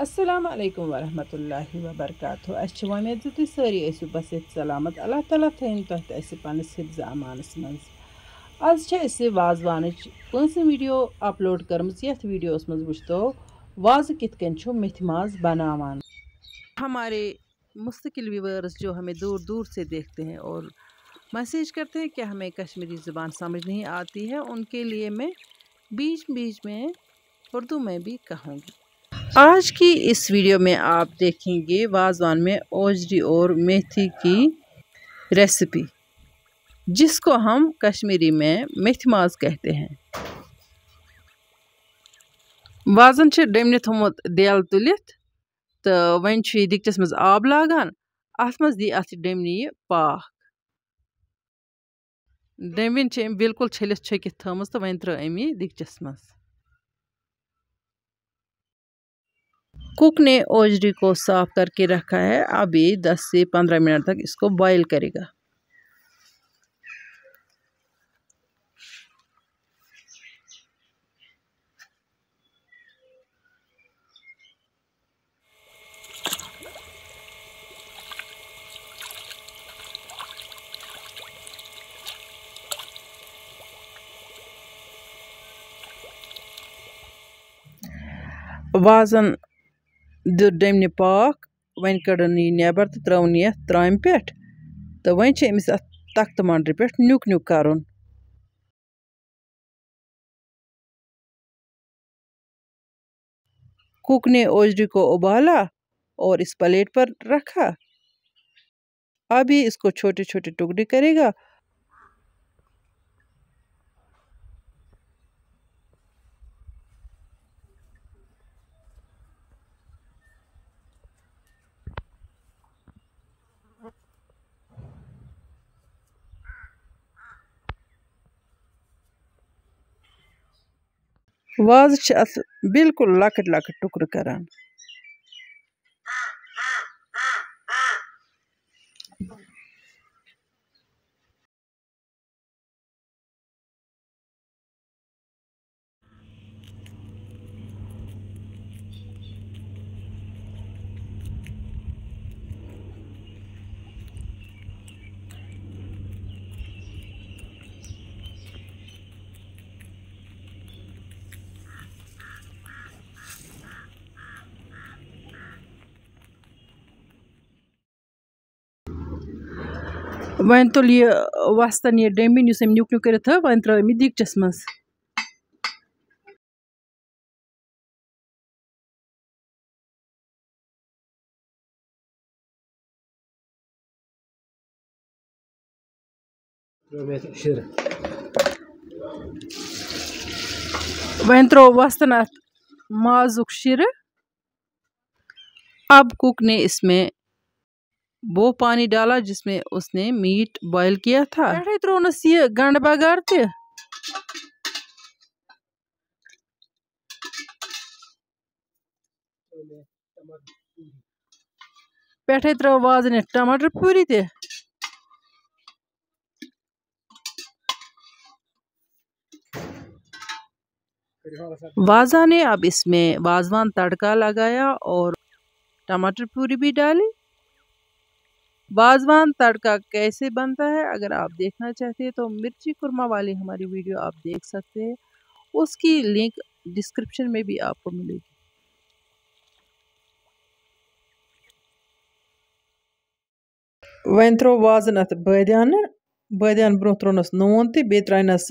अस्सलाम वालेकुम वरहमतुल्लाहि वबरकातुहू। अच्छी उम्मीद ज तुम सारी ऐसु बस सलामत। अल्लाह ताला थैन तह पन्नस हिफ्ज़ अमानस मज। आज वाजवानच पंचम वीडियो अपलोड करमज। यथ वीडियोस मज वुचतो वाज कित कन छु मेथी माज बनावान। हमारे मुस्तकिल व्यूअर्स जो हमें दूर दूर से देखते हैं और मैसेज करते हैं कि हमें कश्मीरी ज़ुबान समझ नहीं आती है, उनके लिए मैं बीच बीच में उर्दू में भी कहूँगी। आज की इस वीडियो में आप देखेंगे वाजवान में ओजरी और मेथी की रेसिपी, जिसको हम कश्मीरी में मेथी माज कहते हैं। वाजन छ डेमने थोमुत देल तुलित तो वन छ दिकचस मज आब लागान, अथ मज दी अथ डेमने यह पाक। डेमिन छ बिल्कुल छलित छकित थमज तो वन त्रो अमी दिकचस मज। कुक ने ओजरी को साफ करके रखा है। अभी 10 से 15 मिनट तक इसको बॉईल करेगा। वाजन दु डेमने पाक, वन कड़न यह नेबर तो त्रवन यथ त्राम पे तो वन अमिस तख्त मंडर पे न्युक न्युक करुन। कुक ने ओजरी को उबाला और इस प्लेट पर रखा। अभी इसको छोटे छोटे टुकड़े करेगा। वाज बिल्कुल लकट लकट टुकर करान। वन तुल यह वस्तन यह डेमिन नुक नुक कर वन त्रो दिकचस मज। वन त्रो वस्तन अथ माजुक शिर। अब कुक ने इसमें वो पानी डाला जिसमें उसने मीट बॉईल किया था। त्रोनस ये गंड बगार पे त्रो वाजन टमाटर पूरी ते वाजा ने अब इसमें वाजवान तड़का लगाया और टमाटर पूरी भी डाली। वाजवान तड़का कैसे बनता है अगर आप देखना चाहते हैं तो मिर्ची कुरमा वाली हमारी वीडियो आप देख सकते हैं, उसकी लिंक डिस्क्रिप्शन में भी आपको मिलेगी। वन त्रो वाजन अत बदियान ब्रो त्रोनस नून तो बे त्रनस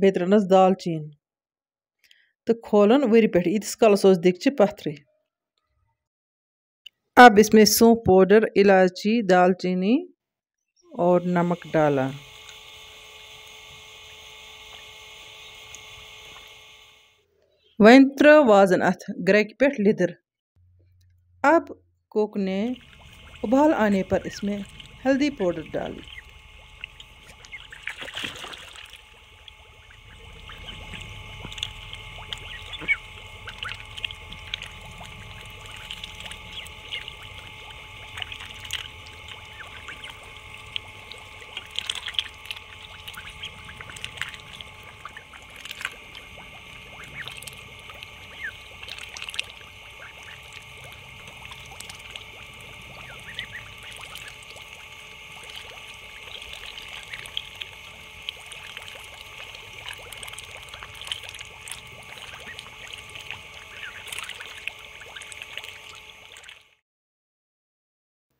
बे त्रनस दालचीन तो खोलन वरि पे इतस कलस दिक्चि पथर। अब इसमें सौंफ पाउडर, इलायची, दालचीनी और नमक डाला। वन त्रो वाजन अथ ग्रक पे लिदर। अब कुक ने उबाल आने पर इसमें हल्दी पाउडर डाली।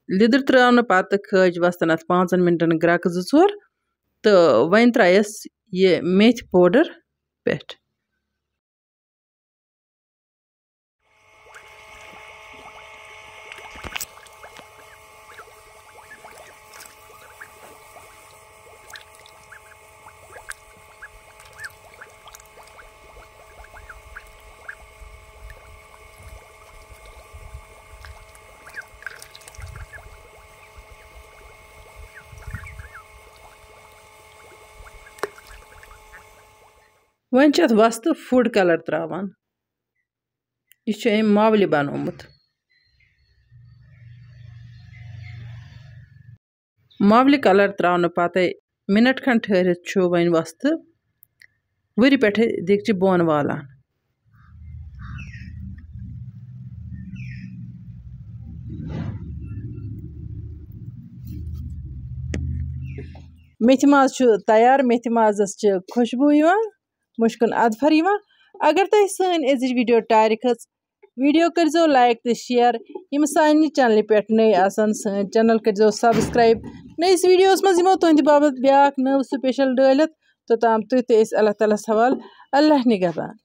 लिदर त्रवन पत खज वस्तन अत 5 मिनटन ग्रक 2-4 तो वन त्रयस ये मेथी पाउडर पे। वन वस्त फूड कलर त्रावान यह मावली बनोमुत। मावली कलर त्रावन पत मिनट खंड ठहरित वन वस्त वुर पे दिगचि बोन वालान। मेथी माज तैयार। मेथी माजस खुशबू मुश्कुन अदफर। अगर तुम सन अजिच वीडियो टार खच वीडियो करजो लाइक तो शेयर। यम सानि चैनल पे नई आसान सन चैनल करजो सब्सक्राइब। नईस वीडियोस मज यमो तुंद बाबत ब्याक नव स्पेशल डालित। तोताम तुह अल्लाह ताला हवाल। अल्लाह निगहबान।